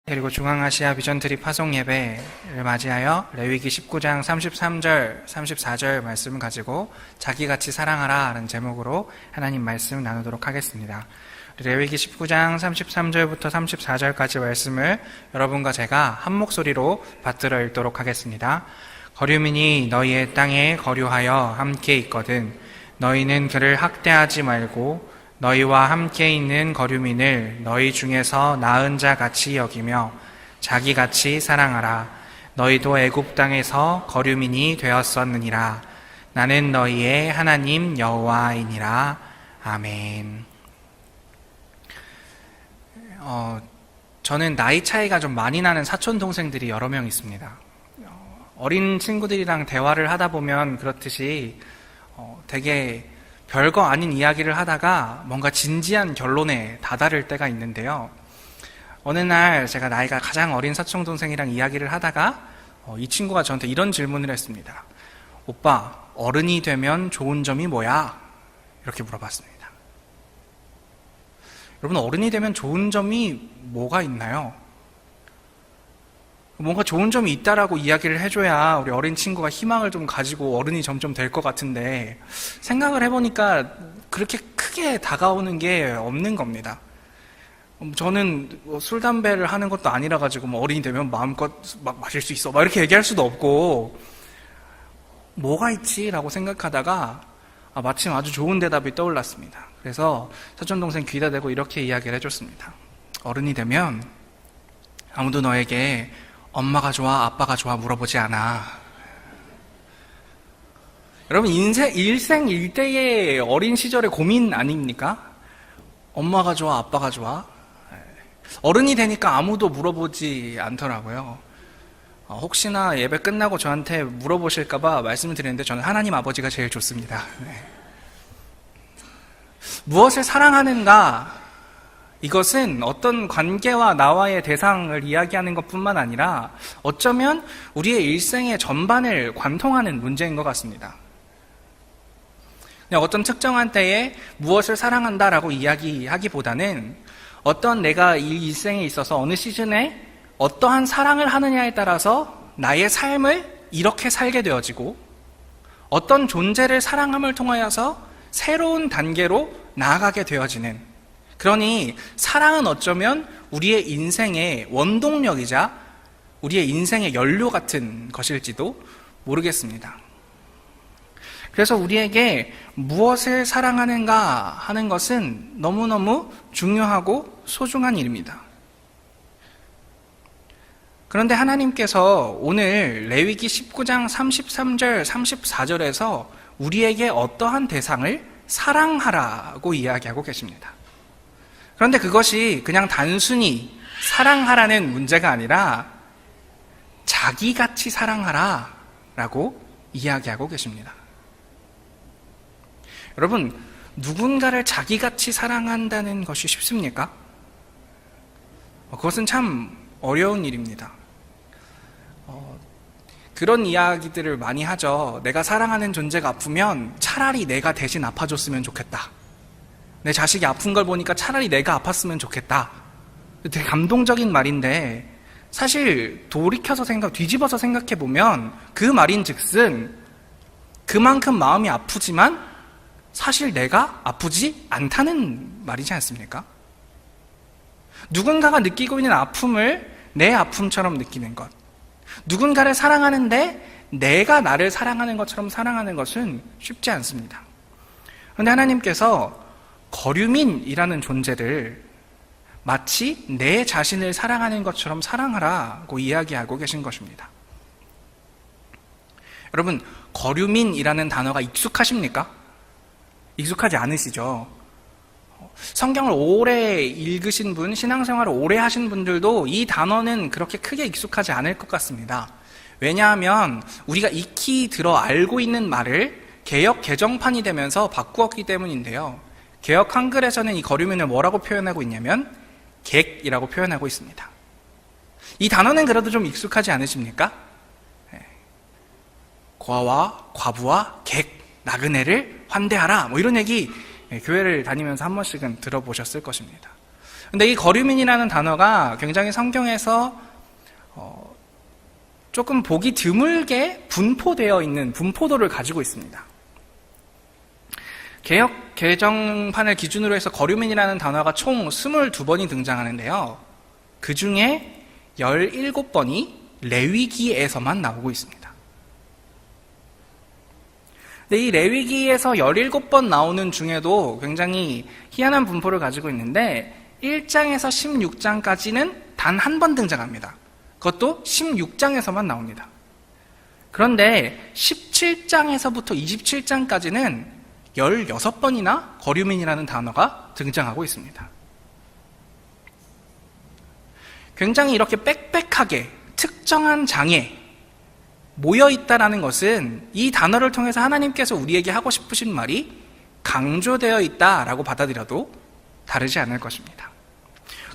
그리고 중앙아시아 비전트리 파송 예배를 맞이하여 레위기 19장 33절, 34절 말씀을 가지고 자기같이 사랑하라 라는 제목으로 하나님 말씀 나누도록 하겠습니다. 레위기 19장 33절부터 34절까지 말씀을 여러분과 제가 한 목소리로 받들어 읽도록 하겠습니다. 거류민이 너희의 땅에 거류하여 함께 있거든 너희는 그를 학대하지 말고 너희와 함께 있는 거류민을 너희 중에서 나은 자 같이 여기며 자기같이 사랑하라. 너희도 애굽 땅에서 거류민이 되었었느니라. 나는 너희의 하나님 여호와이니라. 아멘. 저는 나이 차이가 좀 많이 나는 사촌 동생들이 여러 명 있습니다. 어린 친구들이랑 대화를 하다 보면 그렇듯이 되게 별거 아닌 이야기를 하다가 뭔가 진지한 결론에 다다를 때가 있는데요. 어느 날 제가 나이가 가장 어린 사촌동생이랑 이야기를 하다가 이 친구가 저한테 이런 질문을 했습니다. 오빠, 어른이 되면 좋은 점이 뭐야? 이렇게 물어봤습니다. 여러분, 어른이 되면 좋은 점이 뭐가 있나요? 뭔가 좋은 점이 있다라고 이야기를 해줘야 우리 어린 친구가 희망을 좀 가지고 어른이 점점 될 것 같은데 생각을 해보니까 그렇게 크게 다가오는 게 없는 겁니다. 저는 술, 담배를 하는 것도 아니라 가지고 어른이 되면 마음껏 막 마실 수 있어 막 이렇게 얘기할 수도 없고 뭐가 있지? 라고 생각하다가 마침 아주 좋은 대답이 떠올랐습니다. 그래서 사촌동생 귀에다 대고 이렇게 이야기를 해줬습니다. 어른이 되면 아무도 너에게 엄마가 좋아, 아빠가 좋아 물어보지 않아. 여러분, 일생일대의 어린 시절의 고민 아닙니까? 엄마가 좋아, 아빠가 좋아? 어른이 되니까 아무도 물어보지 않더라고요. 혹시나 예배 끝나고 저한테 물어보실까봐 말씀을 드리는데 저는 하나님 아버지가 제일 좋습니다. 무엇을 사랑하는가? 이것은 어떤 관계와 나와의 대상을 이야기하는 것뿐만 아니라 어쩌면 우리의 일생의 전반을 관통하는 문제인 것 같습니다. 그냥 어떤 특정한 때에 무엇을 사랑한다라고 이야기하기보다는 어떤 내가 이 일생에 있어서 어느 시즌에 어떠한 사랑을 하느냐에 따라서 나의 삶을 이렇게 살게 되어지고 어떤 존재를 사랑함을 통하여서 새로운 단계로 나아가게 되어지는, 그러니 사랑은 어쩌면 우리의 인생의 원동력이자 우리의 인생의 연료 같은 것일지도 모르겠습니다. 그래서 우리에게 무엇을 사랑하는가 하는 것은 너무너무 중요하고 소중한 일입니다. 그런데 하나님께서 오늘 레위기 19장 33절, 34절에서 우리에게 어떠한 대상을 사랑하라고 이야기하고 계십니다. 그런데 그것이 그냥 단순히 사랑하라는 문제가 아니라 자기같이 사랑하라 라고 이야기하고 계십니다. 여러분, 누군가를 자기같이 사랑한다는 것이 쉽습니까? 그것은 참 어려운 일입니다. 그런 이야기들을 많이 하죠. 내가 사랑하는 존재가 아프면 차라리 내가 대신 아파줬으면 좋겠다. 내 자식이 아픈 걸 보니까 차라리 내가 아팠으면 좋겠다. 되게 감동적인 말인데 사실 뒤집어서 생각해보면 그 말인즉슨 그만큼 마음이 아프지만 사실 내가 아프지 않다는 말이지 않습니까? 누군가가 느끼고 있는 아픔을 내 아픔처럼 느끼는 것, 누군가를 사랑하는데 내가 나를 사랑하는 것처럼 사랑하는 것은 쉽지 않습니다. 그런데 하나님께서 거류민이라는 존재를 마치 내 자신을 사랑하는 것처럼 사랑하라고 이야기하고 계신 것입니다. 여러분, 거류민이라는 단어가 익숙하십니까? 익숙하지 않으시죠? 성경을 오래 읽으신 분, 신앙생활을 오래 하신 분들도 이 단어는 그렇게 크게 익숙하지 않을 것 같습니다. 왜냐하면 우리가 익히 들어 알고 있는 말을 개역 개정판이 되면서 바꾸었기 때문인데요. 개역 한글에서는 이 거류민을 뭐라고 표현하고 있냐면 객이라고 표현하고 있습니다. 이 단어는 그래도 좀 익숙하지 않으십니까? 과와 과부와 객, 나그네를 환대하라 이런 얘기 교회를 다니면서 한 번씩은 들어보셨을 것입니다. 근데 이 거류민이라는 단어가 굉장히 성경에서 조금 보기 드물게 분포되어 있는 분포도를 가지고 있습니다. 개역 개정판을 기준으로 해서 거류민이라는 단어가 총 22번이 등장하는데요. 그 중에 17번이 레위기에서만 나오고 있습니다. 근데 이 레위기에서 17번 나오는 중에도 굉장히 희한한 분포를 가지고 있는데 1장에서 16장까지는 단 한 번 등장합니다. 그것도 16장에서만 나옵니다. 그런데 17장에서부터 27장까지는 16번이나 거류민이라는 단어가 등장하고 있습니다. 굉장히 이렇게 빽빽하게 특정한 장에 모여있다라는 것은 이 단어를 통해서 하나님께서 우리에게 하고 싶으신 말이 강조되어 있다라고 받아들여도 다르지 않을 것입니다.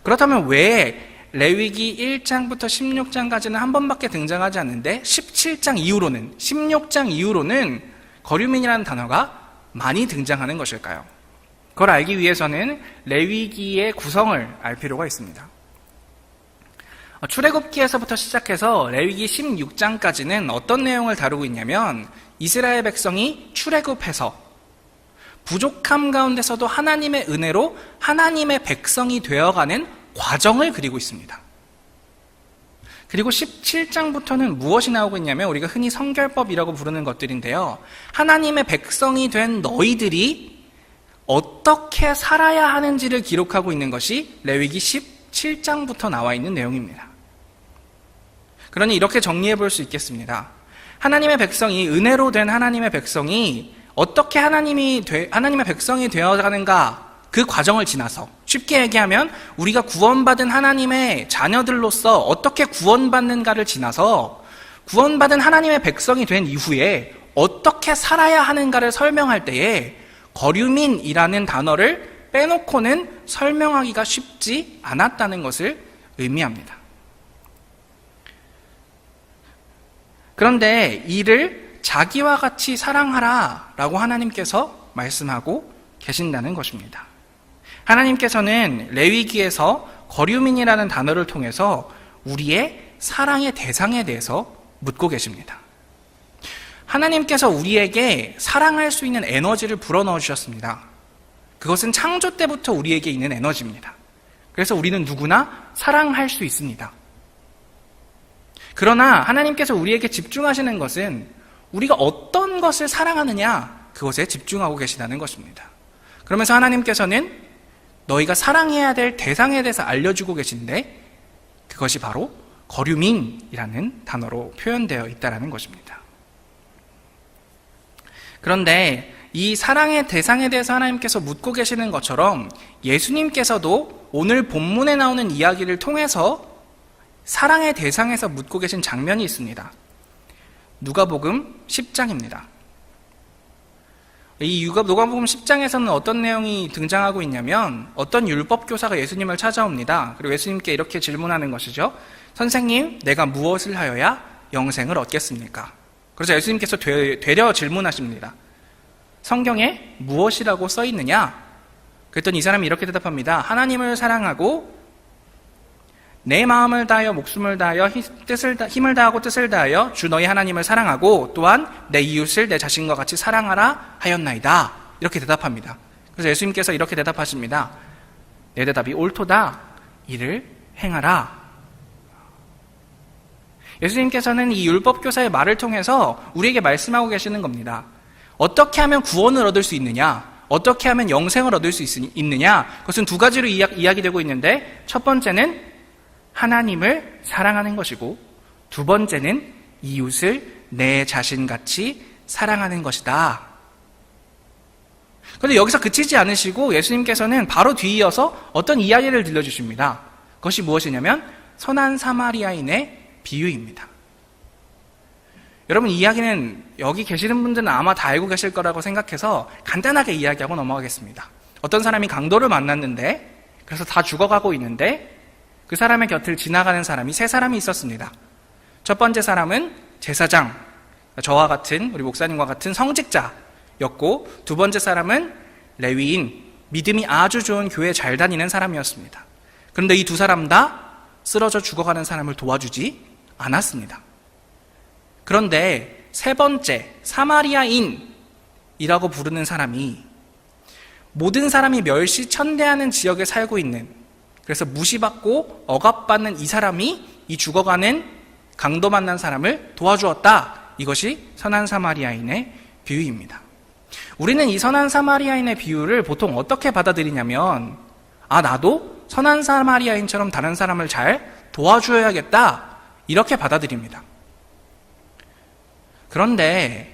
그렇다면 왜 레위기 1장부터 16장까지는 한 번밖에 등장하지 않는데 17장 이후로는 16장 이후로는 거류민이라는 단어가 많이 등장하는 것일까요? 그걸 알기 위해서는 레위기의 구성을 알 필요가 있습니다. 출애굽기에서부터 시작해서 레위기 16장까지는 어떤 내용을 다루고 있냐면 이스라엘 백성이 출애굽해서 부족함 가운데서도 하나님의 은혜로 하나님의 백성이 되어가는 과정을 그리고 있습니다. 그리고 17장부터는 무엇이 나오고 있냐면 우리가 흔히 성결법이라고 부르는 것들인데요. 하나님의 백성이 된 너희들이 어떻게 살아야 하는지를 기록하고 있는 것이 레위기 17장부터 나와 있는 내용입니다. 그러니 이렇게 정리해 볼 수 있겠습니다. 하나님의 백성이, 은혜로 된 하나님의 백성이 어떻게 하나님의 백성이 되어가는가, 그 과정을 지나서, 쉽게 얘기하면 우리가 구원받은 하나님의 자녀들로서 어떻게 구원받는가를 지나서 구원받은 하나님의 백성이 된 이후에 어떻게 살아야 하는가를 설명할 때에 거류민이라는 단어를 빼놓고는 설명하기가 쉽지 않았다는 것을 의미합니다. 그런데 이를 자기와 같이 사랑하라 라고 하나님께서 말씀하고 계신다는 것입니다. 하나님께서는 레위기에서 거류민이라는 단어를 통해서 우리의 사랑의 대상에 대해서 묻고 계십니다. 하나님께서 우리에게 사랑할 수 있는 에너지를 불어넣어 주셨습니다. 그것은 창조 때부터 우리에게 있는 에너지입니다. 그래서 우리는 누구나 사랑할 수 있습니다. 그러나 하나님께서 우리에게 집중하시는 것은 우리가 어떤 것을 사랑하느냐, 그것에 집중하고 계시다는 것입니다. 그러면서 하나님께서는 너희가 사랑해야 될 대상에 대해서 알려주고 계신데 그것이 바로 거류민이라는 단어로 표현되어 있다는 것입니다. 그런데 이 사랑의 대상에 대해서 하나님께서 묻고 계시는 것처럼 예수님께서도 오늘 본문에 나오는 이야기를 통해서 사랑의 대상에서 묻고 계신 장면이 있습니다. 누가복음 10장입니다. 이 누가복음 10장에서는 어떤 내용이 등장하고 있냐면 어떤 율법교사가 예수님을 찾아옵니다. 그리고 예수님께 이렇게 질문하는 것이죠. 선생님, 내가 무엇을 하여야 영생을 얻겠습니까? 그래서 예수님께서 되려 질문하십니다. 성경에 무엇이라고 써 있느냐? 그랬더니 이 사람이 이렇게 대답합니다. 하나님을 사랑하고 내 마음을 다하여 목숨을 다하여 힘을 다하고 뜻을 다하여 주 너희 하나님을 사랑하고 또한 내 이웃을 내 자신과 같이 사랑하라 하였나이다. 이렇게 대답합니다. 그래서 예수님께서 이렇게 대답하십니다. 내 대답이 옳도다. 이를 행하라. 예수님께서는 이 율법교사의 말을 통해서 우리에게 말씀하고 계시는 겁니다. 어떻게 하면 구원을 얻을 수 있느냐? 어떻게 하면 영생을 얻을 수 있느냐? 그것은 두 가지로 이야기되고 있는데 첫 번째는 하나님을 사랑하는 것이고 두 번째는 이웃을 내 자신같이 사랑하는 것이다. 그런데 여기서 그치지 않으시고 예수님께서는 바로 뒤이어서 어떤 이야기를 들려주십니다. 그것이 무엇이냐면 선한 사마리아인의 비유입니다. 여러분, 이 이야기는 여기 계시는 분들은 아마 다 알고 계실 거라고 생각해서 간단하게 이야기하고 넘어가겠습니다. 어떤 사람이 강도를 만났는데 그래서 다 죽어가고 있는데 그 사람의 곁을 지나가는 사람이 세 사람이 있었습니다. 첫 번째 사람은 제사장, 저와 같은, 우리 목사님과 같은 성직자였고 두 번째 사람은 레위인, 믿음이 아주 좋은 교회 잘 다니는 사람이었습니다. 그런데 이 두 사람 다 쓰러져 죽어가는 사람을 도와주지 않았습니다. 그런데 세 번째, 사마리아인이라고 부르는 사람이 모든 사람이 멸시천대하는 지역에 살고 있는, 그래서 무시받고 억압받는 이 사람이 이 죽어가는 강도 만난 사람을 도와주었다. 이것이 선한 사마리아인의 비유입니다. 우리는 이 선한 사마리아인의 비유를 보통 어떻게 받아들이냐면, 나도 선한 사마리아인처럼 다른 사람을 잘 도와줘야겠다, 이렇게 받아들입니다. 그런데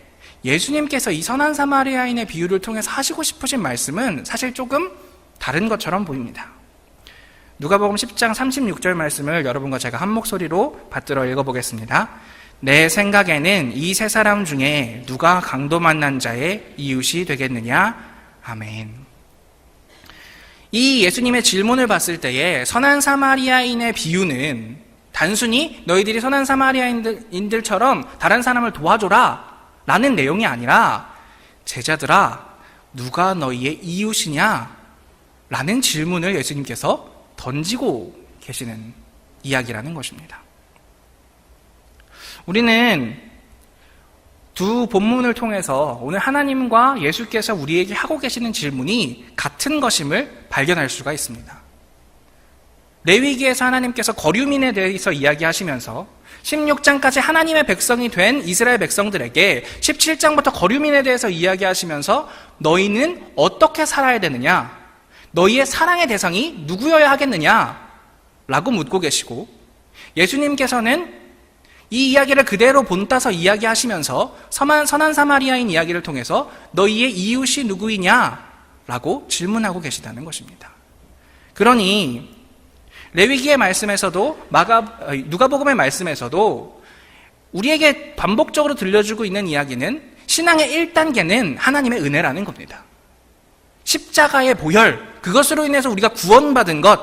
예수님께서 이 선한 사마리아인의 비유를 통해서 하시고 싶으신 말씀은 사실 조금 다른 것처럼 보입니다. 누가복음 10장 36절 말씀을 여러분과 제가 한 목소리로 받들어 읽어보겠습니다. 내 생각에는 이 세 사람 중에 누가 강도 만난 자의 이웃이 되겠느냐? 아멘. 이 예수님의 질문을 봤을 때에 선한 사마리아인의 비유는 단순히 너희들이 선한 사마리아인들처럼 다른 사람을 도와줘라 라는 내용이 아니라, 제자들아, 누가 너희의 이웃이냐? 라는 질문을 예수님께서 던지고 계시는 이야기라는 것입니다. 우리는 두 본문을 통해서 오늘 하나님과 예수께서 우리에게 하고 계시는 질문이 같은 것임을 발견할 수가 있습니다. 레위기에서 하나님께서 거류민에 대해서 이야기하시면서 16장까지 하나님의 백성이 된 이스라엘 백성들에게 17장부터 거류민에 대해서 이야기하시면서 너희는 어떻게 살아야 되느냐? 너희의 사랑의 대상이 누구여야 하겠느냐? 라고 묻고 계시고, 예수님께서는 이 이야기를 그대로 본따서 이야기하시면서 선한 사마리아인 이야기를 통해서 너희의 이웃이 누구이냐? 라고 질문하고 계시다는 것입니다. 그러니 레위기의 말씀에서도 누가복음의 말씀에서도 우리에게 반복적으로 들려주고 있는 이야기는 신앙의 1단계는 하나님의 은혜라는 겁니다. 십자가의 보혈, 그것으로 인해서 우리가 구원받은 것,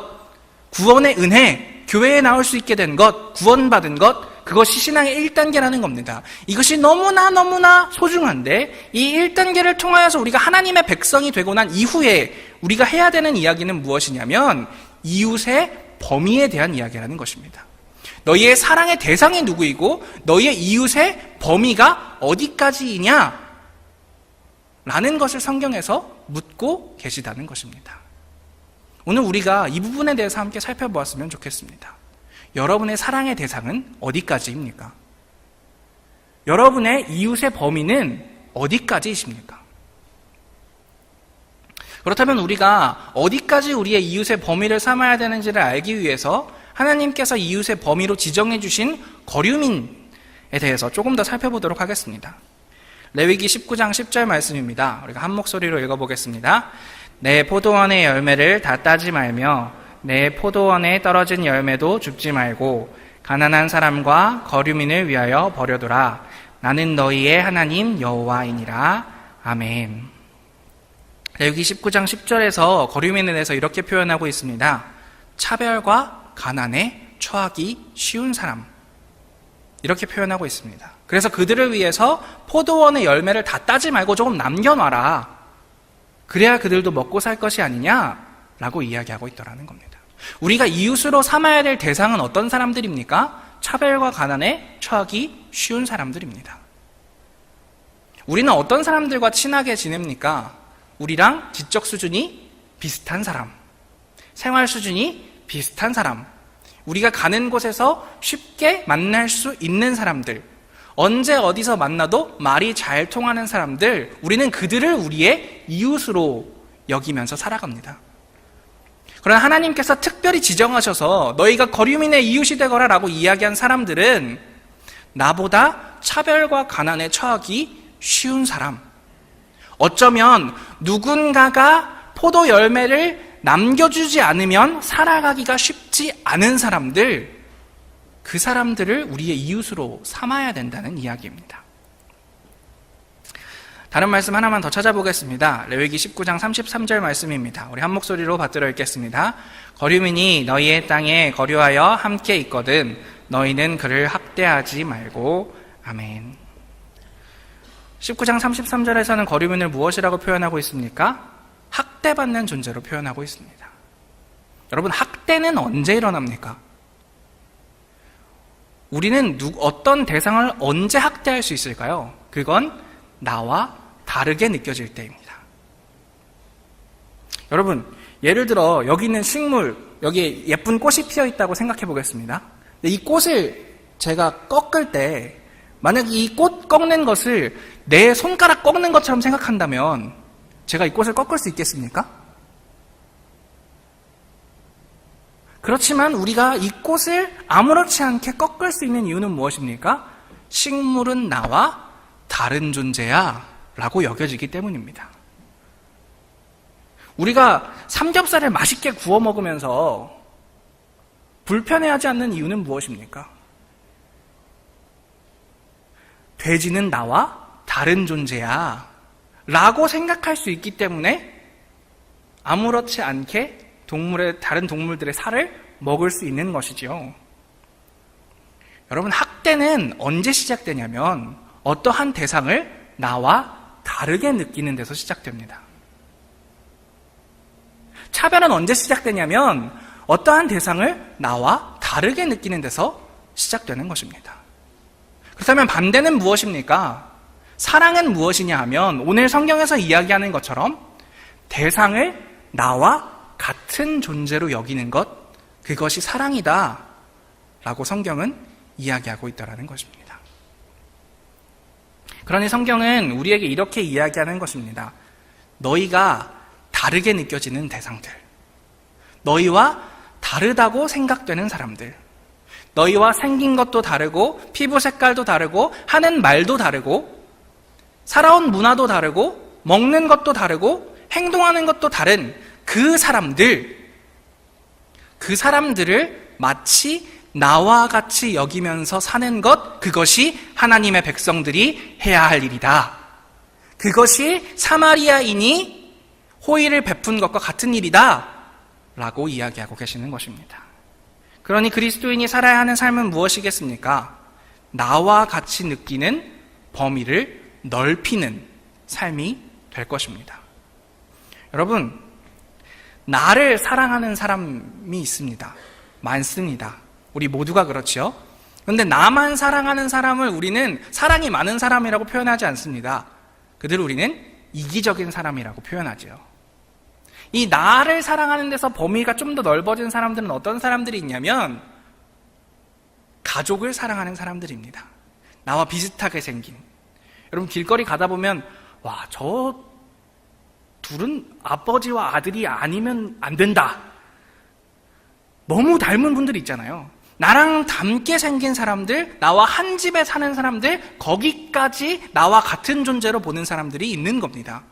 구원의 은혜, 교회에 나올 수 있게 된 것, 구원받은 것, 그것이 신앙의 1단계라는 겁니다. 이것이 너무나 소중한데, 이 1단계를 통하여서 우리가 하나님의 백성이 되고 난 이후에 우리가 해야 되는 이야기는 무엇이냐면 이웃의 범위에 대한 이야기라는 것입니다. 너희의 사랑의 대상이 누구이고 너희의 이웃의 범위가 어디까지이냐? 라는 것을 성경에서 묻고 계시다는 것입니다. 오늘 우리가 이 부분에 대해서 함께 살펴보았으면 좋겠습니다. 여러분의 사랑의 대상은 어디까지입니까? 여러분의 이웃의 범위는 어디까지이십니까? 그렇다면 우리가 어디까지 우리의 이웃의 범위를 삼아야 되는지를 알기 위해서 하나님께서 이웃의 범위로 지정해 주신 거류민에 대해서 조금 더 살펴보도록 하겠습니다. 레위기 19장 10절 말씀입니다. 우리가 한 목소리로 읽어보겠습니다. 내 포도원의 열매를 다 따지 말며 내 포도원에 떨어진 열매도 줍지 말고 가난한 사람과 거류민을 위하여 버려두라. 나는 너희의 하나님 여호와이니라. 아멘. 레위기 19장 10절에서 거류민에 대해서 이렇게 표현하고 있습니다. 차별과 가난에 처하기 쉬운 사람, 이렇게 표현하고 있습니다. 그래서 그들을 위해서 포도원의 열매를 다 따지 말고 조금 남겨놔라. 그래야 그들도 먹고 살 것이 아니냐라고 이야기하고 있더라는 겁니다. 우리가 이웃으로 삼아야 될 대상은 어떤 사람들입니까? 차별과 가난에 처하기 쉬운 사람들입니다. 우리는 어떤 사람들과 친하게 지냅니까? 우리랑 지적 수준이 비슷한 사람, 생활 수준이 비슷한 사람, 우리가 가는 곳에서 쉽게 만날 수 있는 사람들, 언제 어디서 만나도 말이 잘 통하는 사람들, 우리는 그들을 우리의 이웃으로 여기면서 살아갑니다. 그러나 하나님께서 특별히 지정하셔서 너희가 거류민의 이웃이 되거라 라고 이야기한 사람들은 나보다 차별과 가난에 처하기 쉬운 사람, 어쩌면 누군가가 포도 열매를 남겨주지 않으면 살아가기가 쉽지 않은 사람들, 그 사람들을 우리의 이웃으로 삼아야 된다는 이야기입니다. 다른 말씀 하나만 더 찾아보겠습니다. 레위기 19장 33절 말씀입니다. 우리 한 목소리로 받들어 읽겠습니다. 거류민이 너희의 땅에 거류하여 함께 있거든 너희는 그를 학대하지 말고. 아멘. 19장 33절에서는 거류민을 무엇이라고 표현하고 있습니까? 학대받는 존재로 표현하고 있습니다. 여러분, 학대는 언제 일어납니까? 우리는 어떤 대상을 언제 학대할 수 있을까요? 그건 나와 다르게 느껴질 때입니다. 여러분, 예를 들어 여기 있는 식물, 여기에 예쁜 꽃이 피어 있다고 생각해 보겠습니다. 근데 이 꽃을 제가 꺾을 때 만약 이 꽃 꺾는 것을 내 손가락 꺾는 것처럼 생각한다면 제가 이 꽃을 꺾을 수 있겠습니까? 그렇지만 우리가 이 꽃을 아무렇지 않게 꺾을 수 있는 이유는 무엇입니까? 식물은 나와 다른 존재야 라고 여겨지기 때문입니다. 우리가 삼겹살을 맛있게 구워 먹으면서 불편해하지 않는 이유는 무엇입니까? 돼지는 나와 다른 존재야 라고 생각할 수 있기 때문에 아무렇지 않게 다른 동물들의 살을 먹을 수 있는 것이죠. 여러분, 학대는 언제 시작되냐면 어떠한 대상을 나와 다르게 느끼는 데서 시작됩니다. 차별은 언제 시작되냐면 어떠한 대상을 나와 다르게 느끼는 데서 시작되는 것입니다. 그렇다면 반대는 무엇입니까? 사랑은 무엇이냐 하면 오늘 성경에서 이야기하는 것처럼 대상을 나와 같은 존재로 여기는 것, 그것이 사랑이다 라고 성경은 이야기하고 있다는 것입니다. 그러니 성경은 우리에게 이렇게 이야기하는 것입니다. 너희가 다르게 느껴지는 대상들, 너희와 다르다고 생각되는 사람들, 너희와 생긴 것도 다르고 피부 색깔도 다르고 하는 말도 다르고 살아온 문화도 다르고 먹는 것도 다르고 행동하는 것도 다른 그 사람들을 마치 나와 같이 여기면서 사는 것, 그것이 하나님의 백성들이 해야 할 일이다. 그것이 사마리아인이 호의를 베푼 것과 같은 일이다 라고 이야기하고 계시는 것입니다. 그러니 그리스도인이 살아야 하는 삶은 무엇이겠습니까? 나와 같이 느끼는 범위를 넓히는 삶이 될 것입니다. 여러분, 나를 사랑하는 사람이 있습니다. 많습니다. 우리 모두가 그렇죠. 그런데 나만 사랑하는 사람을 우리는 사랑이 많은 사람이라고 표현하지 않습니다. 그들을 우리는 이기적인 사람이라고 표현하죠. 이 나를 사랑하는 데서 범위가 좀 더 넓어진 사람들은 어떤 사람들이 있냐면 가족을 사랑하는 사람들입니다. 나와 비슷하게 생긴. 여러분, 길거리 가다 보면 와, 저 둘은 아버지와 아들이 아니면 안 된다. 너무 닮은 분들이 있잖아요. 나랑 닮게 생긴 사람들, 나와 한 집에 사는 사람들, 거기까지 나와 같은 존재로 보는 사람들이 있는 겁니다.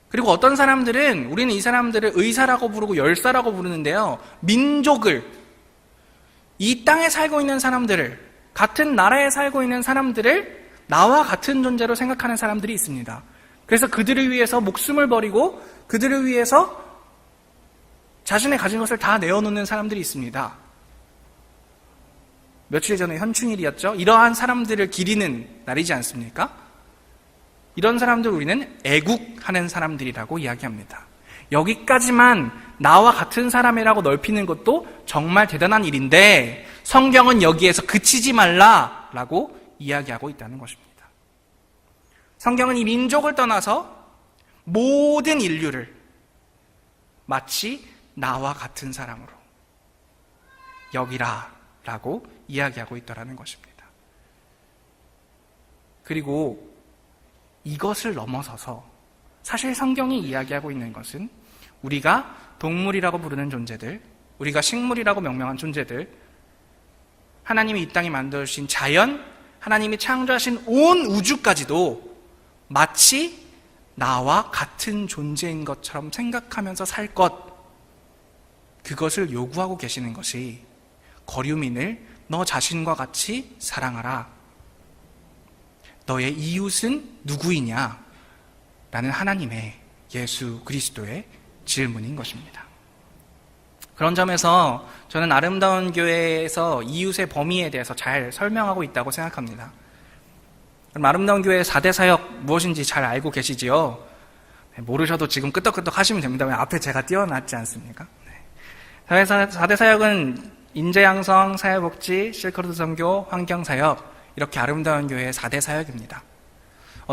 그리고 어떤 사람들은 우리는 이 사람들을 의사라고 부르고 열사라고 부르는데요. 민족을, 이 땅에 살고 있는 사람들을, 같은 나라에 살고 있는 사람들을 나와 같은 존재로 생각하는 사람들이 있습니다. 그래서 그들을 위해서 목숨을 버리고 그들을 위해서 자신의 가진 것을 다 내어놓는 사람들이 있습니다. 며칠 전에 현충일이었죠. 이러한 사람들을 기리는 날이지 않습니까? 이런 사람들 우리는 애국하는 사람들이라고 이야기합니다. 여기까지만 나와 같은 사람이라고 넓히는 것도 정말 대단한 일인데 성경은 여기에서 그치지 말라라고 이야기하고 있다는 것입니다. 성경은 이 민족을 떠나서 모든 인류를 마치 나와 같은 사람으로 여기라라고 이야기하고 있다는 것입니다. 그리고 이것을 넘어서서 사실 성경이 이야기하고 있는 것은 우리가 동물이라고 부르는 존재들, 우리가 식물이라고 명명한 존재들, 하나님이 이 땅에 만들어주신 자연, 하나님이 창조하신 온 우주까지도 마치 나와 같은 존재인 것처럼 생각하면서 살 것, 그것을 요구하고 계시는 것이 거류민을 너 자신과 같이 사랑하라. 너의 이웃은 누구이냐? 라는 하나님의 예수 그리스도의 질문인 것입니다. 그런 점에서 저는 아름다운 교회에서 이웃의 범위에 대해서 잘 설명하고 있다고 생각합니다. 그럼 아름다운 교회의 4대 사역 무엇인지 잘 알고 계시지요? 모르셔도 지금 끄떡끄떡 하시면 됩니다. 왜 앞에 제가 띄워놨지 않습니까? 4대 사역은 인재양성, 사회복지, 실크로드 선교, 환경사역, 이렇게 아름다운 교회의 4대 사역입니다.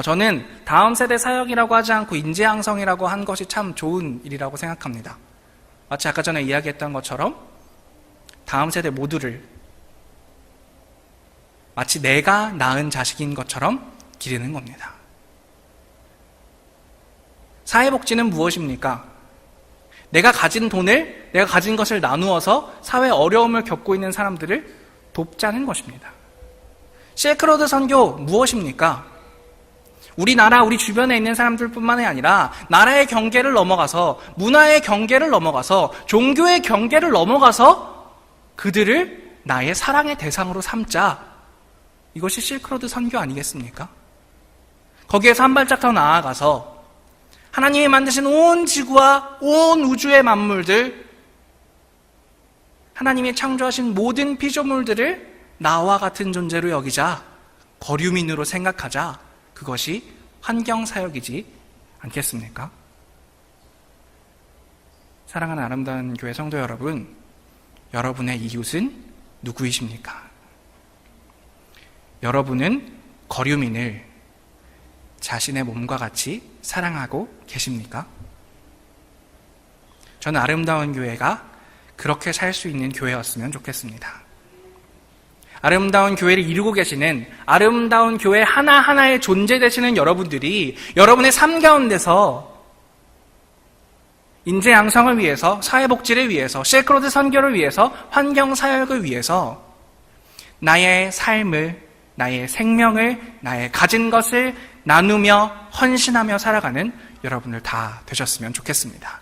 저는 다음 세대 사역이라고 하지 않고 인재양성이라고 한 것이 참 좋은 일이라고 생각합니다. 마치 아까 전에 이야기했던 것처럼 다음 세대 모두를 마치 내가 낳은 자식인 것처럼 기르는 겁니다. 사회복지는 무엇입니까? 내가 가진 돈을, 내가 가진 것을 나누어서 사회 어려움을 겪고 있는 사람들을 돕자는 것입니다. 실크로드 선교 무엇입니까? 우리나라, 우리 주변에 있는 사람들뿐만이 아니라 나라의 경계를 넘어가서, 문화의 경계를 넘어가서, 종교의 경계를 넘어가서 그들을 나의 사랑의 대상으로 삼자. 이것이 실크로드 선교 아니겠습니까? 거기에서 한 발짝 더 나아가서 하나님이 만드신 온 지구와 온 우주의 만물들, 하나님이 창조하신 모든 피조물들을 나와 같은 존재로 여기자, 거류민으로 생각하자. 그것이 환경사역이지 않겠습니까? 사랑하는 아름다운 교회 성도 여러분, 여러분의 이웃은 누구이십니까? 여러분은 거류민을 자신의 몸과 같이 사랑하고 계십니까? 저는 아름다운 교회가 그렇게 살 수 있는 교회였으면 좋겠습니다. 아름다운 교회를 이루고 계시는, 아름다운 교회 하나하나의 존재 되시는 여러분들이 여러분의 삶 가운데서 인재 양성을 위해서, 사회복지를 위해서, 실크로드 선교를 위해서, 환경사역을 위해서 나의 삶을, 나의 생명을, 나의 가진 것을 나누며 헌신하며 살아가는 여러분들 다 되셨으면 좋겠습니다.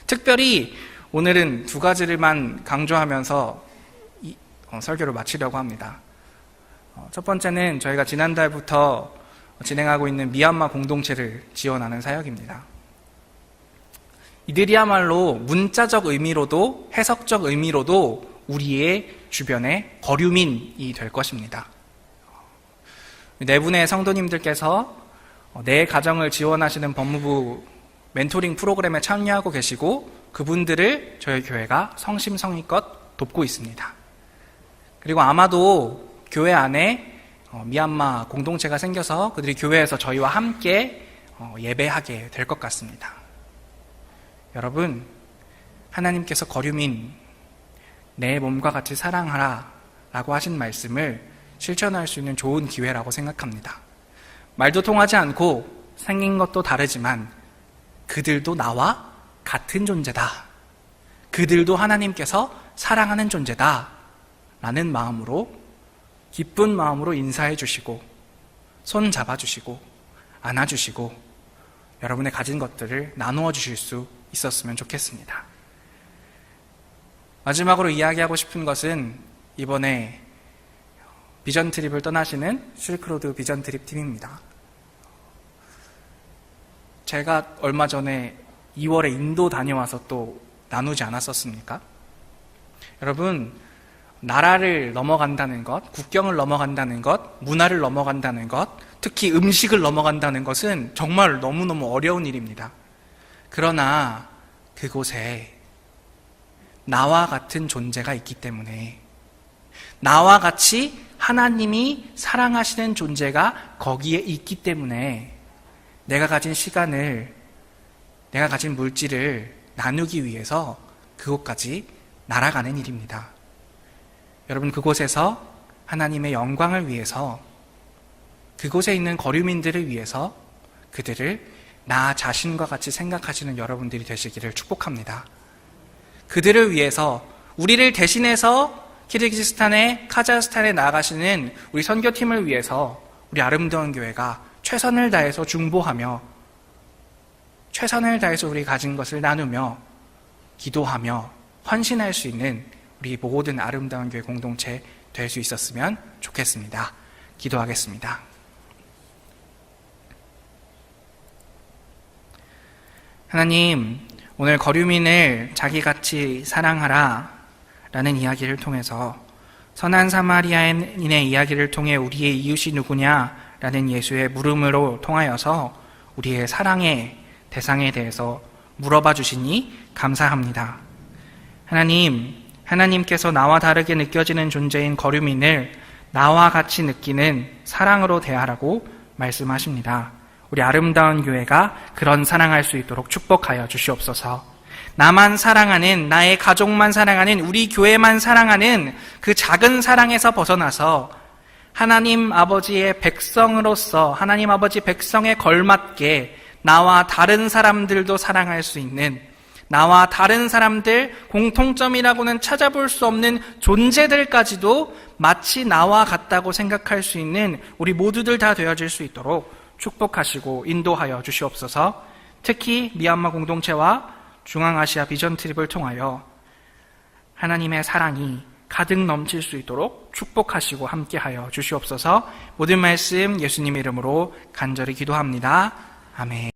특별히 오늘은 두 가지를만 강조하면서 설교를 마치려고 합니다. 첫 번째는 저희가 지난달부터 진행하고 있는 미얀마 공동체를 지원하는 사역입니다. 이들이야말로 문자적 의미로도 해석적 의미로도 우리의 주변의 거류민이 될 것입니다. 네 분의 성도님들께서 내 가정을 지원하시는 법무부 멘토링 프로그램에 참여하고 계시고 그분들을 저희 교회가 성심성의껏 돕고 있습니다. 그리고 아마도 교회 안에 미얀마 공동체가 생겨서 그들이 교회에서 저희와 함께 예배하게 될 것 같습니다. 여러분, 하나님께서 거류민, 내 몸과 같이 사랑하라 라고 하신 말씀을 실천할 수 있는 좋은 기회라고 생각합니다. 말도 통하지 않고 생긴 것도 다르지만 그들도 나와 같은 존재다. 그들도 하나님께서 사랑하는 존재다. 라는 마음으로, 기쁜 마음으로 인사해 주시고 손 잡아주시고 안아주시고 여러분의 가진 것들을 나누어 주실 수 있었으면 좋겠습니다. 마지막으로 이야기하고 싶은 것은 이번에 비전 트립을 떠나시는 실크로드 비전 트립 팀입니다. 제가 얼마 전에 2월에 인도 다녀와서 또 나누지 않았었습니까? 여러분, 나라를 넘어간다는 것, 국경을 넘어간다는 것, 문화를 넘어간다는 것, 특히 음식을 넘어간다는 것은 정말 너무너무 어려운 일입니다. 그러나 그곳에 나와 같은 존재가 있기 때문에, 나와 같이 하나님이 사랑하시는 존재가 거기에 있기 때문에 내가 가진 시간을, 내가 가진 물질을 나누기 위해서 그곳까지 날아가는 일입니다. 여러분, 그곳에서 하나님의 영광을 위해서, 그곳에 있는 거류민들을 위해서 그들을 나 자신과 같이 생각하시는 여러분들이 되시기를 축복합니다. 그들을 위해서, 우리를 대신해서 키르기스탄에, 카자흐스탄에 나아가시는 우리 선교팀을 위해서 우리 아름다운 교회가 최선을 다해서 중보하며, 최선을 다해서 우리 가진 것을 나누며 기도하며 헌신할 수 있는 우리 모든 아름다운 교회 공동체 될 수 있었으면 좋겠습니다. 기도하겠습니다. 하나님, 오늘 거류민을 자기같이 사랑하라 라는 이야기를 통해서, 선한 사마리아인의 이야기를 통해 우리의 이웃이 누구냐 라는 예수의 물음으로 통하여서 우리의 사랑의 대상에 대해서 물어봐 주시니 감사합니다. 하나님께서 나와 다르게 느껴지는 존재인 거류민을 나와 같이 느끼는 사랑으로 대하라고 말씀하십니다. 우리 아름다운 교회가 그런 사랑할 수 있도록 축복하여 주시옵소서. 나만 사랑하는, 나의 가족만 사랑하는, 우리 교회만 사랑하는 그 작은 사랑에서 벗어나서 하나님 아버지의 백성으로서 하나님 아버지 백성에 걸맞게 나와 다른 사람들도 사랑할 수 있는, 나와 다른 사람들 공통점이라고는 찾아볼 수 없는 존재들까지도 마치 나와 같다고 생각할 수 있는 우리 모두들 다 되어질 수 있도록 축복하시고 인도하여 주시옵소서. 특히 미얀마 공동체와 중앙아시아 비전 트립을 통하여 하나님의 사랑이 가득 넘칠 수 있도록 축복하시고 함께하여 주시옵소서. 모든 말씀 예수님 이름으로 간절히 기도합니다. 아멘.